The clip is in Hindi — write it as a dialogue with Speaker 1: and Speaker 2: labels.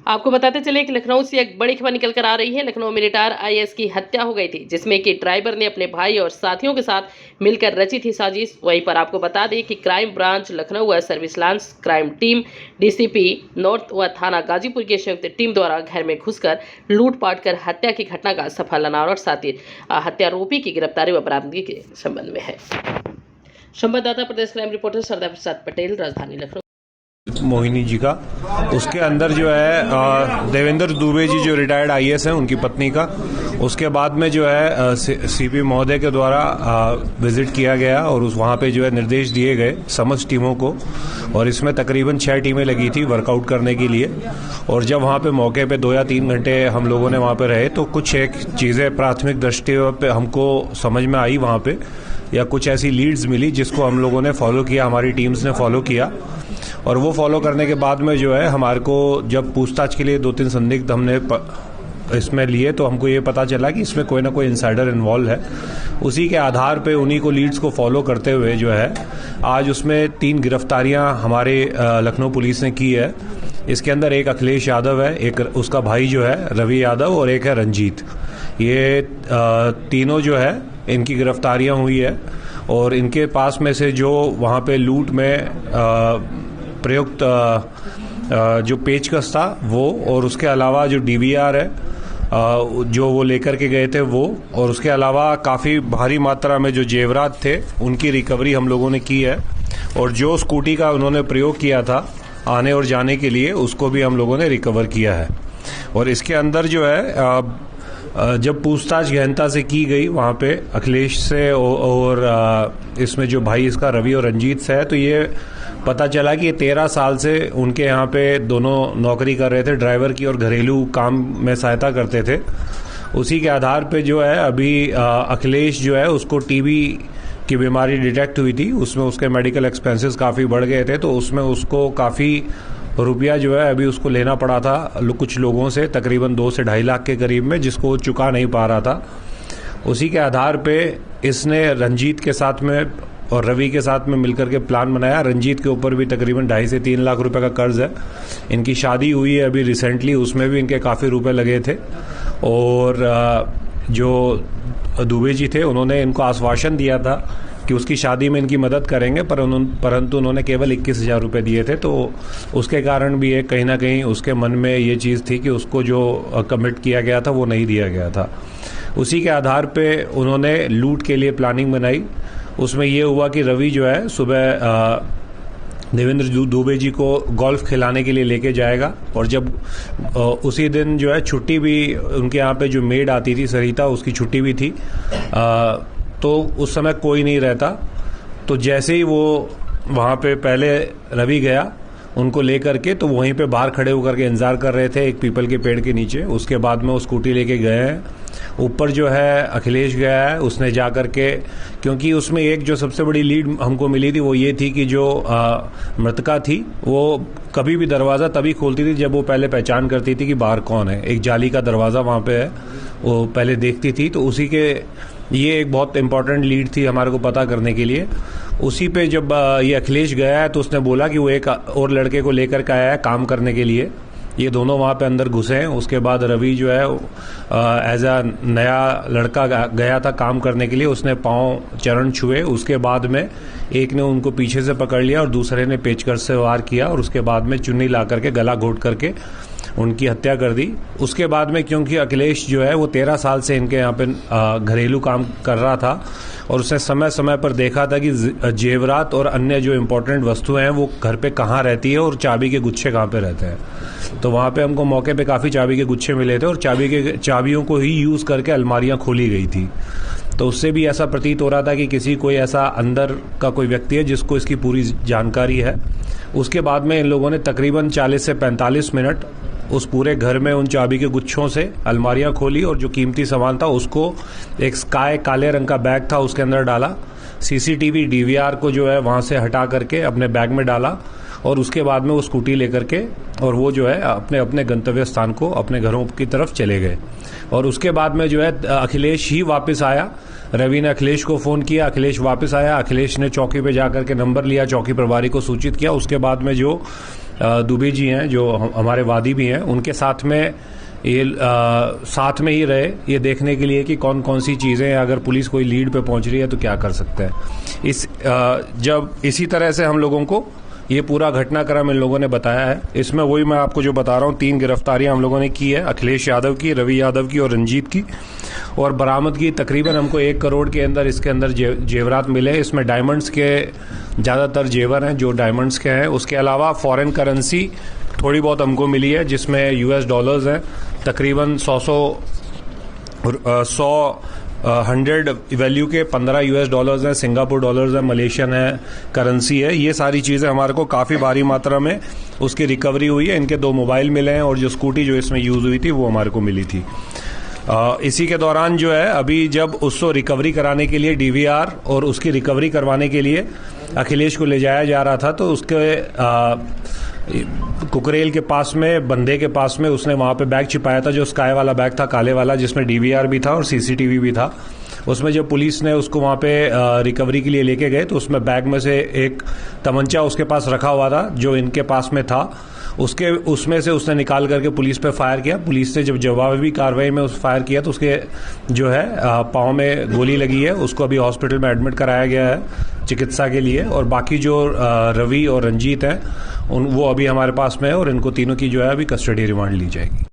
Speaker 1: आपको बताते चले कि लखनऊ से एक बड़ी खबर निकल कर आ रही है। लखनऊ में रिटायर आईएएस की हत्या हो गई थी, जिसमें कि ड्राइवर ने अपने भाई और साथियों के साथ मिलकर रची थी साजिश। वहीं पर आपको बता दें कि क्राइम ब्रांच लखनऊ व surveillance crime team DCP north व थाना गाजीपुर की संयुक्त टीम द्वारा घर में घुसकर लूटपाट कर हत्या की घटना का सफल अनावरण और साथ ही हत्यारोपी की गिरफ्तारी व बरामदगी के संबंध में है। संवाददाता प्रदेश क्राइम रिपोर्टर सरदार प्रसाद पटेल, राजधानी लखनऊ।
Speaker 2: मोहिनी जी का, उसके अंदर जो है देवेंद्र दुबे जी जो रिटायर्ड आईएएस हैं, उनकी पत्नी का, उसके बाद में जो है सीपी महोदय के द्वारा विजिट किया गया और वहाँ पे जो है निर्देश दिए गए समस्त टीमों को, और इसमें तकरीबन 6 टीमें लगी थी वर्कआउट करने के लिए। और जब वहाँ पे मौके पे 2 या 3 घंटे हम लोगों ने वहाँ पे रहे तो कुछ एक चीज़ें प्राथमिक दृष्टि पे हमको समझ में आई वहाँ पे, या कुछ ऐसी लीड्स मिली जिसको हम लोगों ने फॉलो किया, हमारी टीम्स ने फॉलो किया। और वो फॉलो करने के बाद में जो है हमारे को जब पूछताछ के लिए 2-3 संदिग्ध हमने इसमें लिए तो हमको ये पता चला कि इसमें कोई ना कोई इनसाइडर इन्वॉल्व है। उसी के आधार पे उन्हीं को लीड्स को फॉलो करते हुए जो है आज उसमें 3 गिरफ्तारियां हमारे लखनऊ पुलिस ने की है। इसके अंदर एक अखिलेश यादव है, एक उसका भाई जो है रवि यादव, और एक है रंजीत। ये तीनों जो है इनकी गिरफ्तारियां हुई है और इनके पास में से जो वहाँ पे लूट में प्रयुक्त जो पेचकस था वो, और उसके अलावा जो डीवीआर है जो वो लेकर के गए थे वो, और उसके अलावा काफ़ी भारी मात्रा में जो जेवरात थे उनकी रिकवरी हम लोगों ने की है। और जो स्कूटी का उन्होंने प्रयोग किया था आने और जाने के लिए उसको भी हम लोगों ने रिकवर किया है। और इसके अंदर जो है जब पूछताछ गहनता से की गई वहाँ पे अखिलेश से और इसमें जो भाई इसका रवि और रंजीत से है, तो ये पता चला कि ये 13 साल से उनके यहाँ पे दोनों नौकरी कर रहे थे, ड्राइवर की और घरेलू काम में सहायता करते थे। उसी के आधार पे जो है अभी अखिलेश जो है उसको टीबी की बीमारी डिटेक्ट हुई थी, उसमें उसके मेडिकल एक्सपेंसेस काफ़ी बढ़ गए थे, तो उसमें उसको काफ़ी रुपया जो है अभी उसको लेना पड़ा था कुछ लोगों से, तकरीबन 2 से 2.5 लाख के करीब में, जिसको वो चुका नहीं पा रहा था। उसी के आधार पे इसने रंजीत के साथ में और रवि के साथ में मिलकर के प्लान बनाया। रंजीत के ऊपर भी तकरीबन 2.5 से 3 लाख रुपए का कर्ज है। इनकी शादी हुई है अभी रिसेंटली, उसमें भी इनके काफ़ी रुपए लगे थे। और जो दुबे जी थे उन्होंने इनको आश्वासन दिया था कि उसकी शादी में इनकी मदद करेंगे, परंतु उन्होंने केवल 21,000 रुपये दिए थे। तो उसके कारण भी एक कहीं ना कहीं उसके मन में ये चीज़ थी कि उसको जो कमिट किया गया था वो नहीं दिया गया था। उसी के आधार पे उन्होंने लूट के लिए प्लानिंग बनाई। उसमें ये हुआ कि रवि जो है सुबह देवेंद्र दुबे जी को गोल्फ खिलाने के लिए लेके जाएगा, और जब उसी दिन जो है छुट्टी भी उनके यहाँ पे जो मेड आती थी सरिता, उसकी छुट्टी भी थी, तो उस समय कोई नहीं रहता। तो जैसे ही वो वहाँ पे पहले रवि गया उनको लेकर के, तो वहीं पे बाहर खड़े होकर के इंतजार कर रहे थे एक पीपल के पेड़ के नीचे। उसके बाद में वो स्कूटी लेके गए हैं ऊपर, जो है अखिलेश गया है, उसने जा कर के, क्योंकि उसमें एक जो सबसे बड़ी लीड हमको मिली थी वो ये थी कि जो मृतका थी वो कभी भी दरवाज़ा तभी खोलती थी जब वो पहले पहचान करती थी कि बाहर कौन है। एक जाली का दरवाज़ा वहाँ पे है, वो पहले देखती थी। तो उसी के ये एक बहुत इंपॉर्टेंट लीड थी हमारे को पता करने के लिए। उसी पे जब ये अखिलेश गया है तो उसने बोला कि वो एक और लड़के को लेकर के आया है काम करने के लिए। ये दोनों वहाँ पे अंदर घुसे हैं। उसके बाद रवि जो है एज अ नया लड़का गया था काम करने के लिए, उसने पाँव चरण छुए। उसके बाद में एक ने उनको पीछे से पकड़ लिया और दूसरे ने पेचकस से वार किया, और उसके बाद में चुन्नी ला करके गला घोट करके उनकी हत्या कर दी। उसके बाद में क्योंकि अखिलेश जो है वो 13 साल से इनके यहाँ पे घरेलू काम कर रहा था, और उसने समय समय पर देखा था कि जेवरात और अन्य जो इम्पोर्टेंट वस्तुएं हैं वो घर पे कहाँ रहती है और चाबी के गुच्छे कहाँ पे रहते हैं। तो वहाँ पे हमको मौके पे काफ़ी चाबी के गुच्छे मिले थे, और चाबियों को ही यूज़ करके अलमारियाँ खोली गई थी। तो उससे भी ऐसा प्रतीत हो रहा था कि किसी कोई ऐसा अंदर का कोई व्यक्ति है जिसको इसकी पूरी जानकारी है। उसके बाद में इन लोगों ने तकरीबन 40 से 45 मिनट उस पूरे घर में उन चाबी के गुच्छों से अलमारियां खोली, और जो कीमती सामान था उसको एक स्काई काले रंग का बैग था उसके अंदर डाला। सीसीटीवी डीवीआर को जो है वहां से हटा करके अपने बैग में डाला, और उसके बाद में वो स्कूटी लेकर के और वो जो है अपने अपने गंतव्य स्थान को अपने घरों की तरफ चले गए। और उसके बाद में जो है अखिलेश ही वापस आया। रवि ने अखिलेश को फोन किया, अखिलेश वापस आया। अखिलेश ने चौकी पे जाकर के नंबर लिया, चौकी प्रभारी को सूचित किया। उसके बाद में जो दुबे जी हैं, जो हमारे वादी भी हैं, उनके साथ में ये साथ में ही रहे ये देखने के लिए कि कौन कौन सी चीज़ें, अगर पुलिस कोई लीड पे पहुंच रही है तो क्या कर सकते हैं। जब इसी तरह से हम लोगों को ये पूरा घटनाक्रम इन लोगों ने बताया है। इसमें वही मैं आपको जो बता रहा हूँ, 3 गिरफ्तारियां हम लोगों ने की है, अखिलेश यादव की, रवि यादव की और रंजीत की। और बरामद की तकरीबन हमको 1 करोड़ के अंदर इसके अंदर जेवरात मिले। इसमें डायमंड्स के ज़्यादातर जेवर हैं जो डायमंड्स के हैं। उसके अलावा फॉरेन करेंसी थोड़ी बहुत हमको मिली है, जिसमें US डॉलर्स हैं तकरीबन 100 वैल्यू के 15 US डॉलर्स हैं, सिंगापुर डॉलर्स हैं, मलेशियन है करेंसी है। ये सारी चीज़ें हमारे को काफ़ी भारी मात्रा में उसकी रिकवरी हुई है। इनके 2 मोबाइल मिले हैं और जो स्कूटी जो इसमें यूज़ हुई थी वो हमारे को मिली थी। इसी के दौरान जो है अभी जब उसको रिकवरी कराने के लिए DVR और उसकी रिकवरी करवाने के लिए अखिलेश को ले जाया जा रहा था, तो उसके कुकरेल के पास में, बंदे के पास में उसने वहां पे बैग छिपाया था, जो स्काई वाला बैग था, काले वाला, जिसमें DVR भी था और CCTV भी था। उसमें जब पुलिस ने उसको वहां पे रिकवरी के लिए लेके गए तो उसमें बैग में से एक तमंचा उसके पास रखा हुआ था जो इनके पास में था। उसमें से उसने निकाल करके पुलिस पे फायर किया। पुलिस ने जब जवाबी कार्रवाई में उस फायर किया तो उसके जो है पाँव में गोली लगी है। उसको अभी हॉस्पिटल में एडमिट कराया गया है चिकित्सा के लिए। और बाकी जो रवि और रंजीत हैं वो अभी हमारे पास में है और इनको तीनों की जो है अभी कस्टडी रिमांड ली जाएगी।